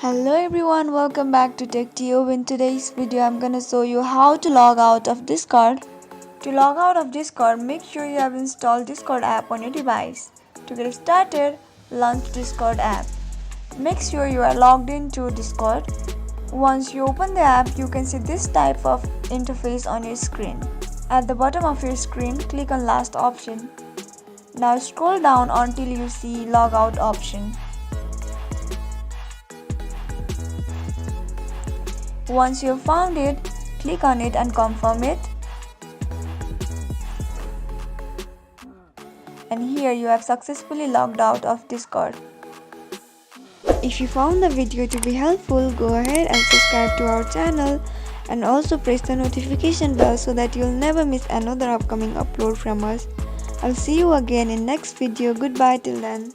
Hello everyone, welcome back to TechTube. In today's video, I'm gonna show you how to log out of Discord. To log out of Discord, make sure you have installed Discord app on your device. To get started, launch Discord app. Make sure you are logged into Discord. Once you open the app, you can see this type of interface on your screen. At the bottom of your screen, click on last option. Now scroll down until you see logout option. Once you have found it, click on it and confirm it. And here you have successfully logged out of Discord. If you found the video to be helpful, go ahead and subscribe to our channel and also press the notification bell so that you'll never miss another upcoming upload from us. I'll see you again in next video. Goodbye till then.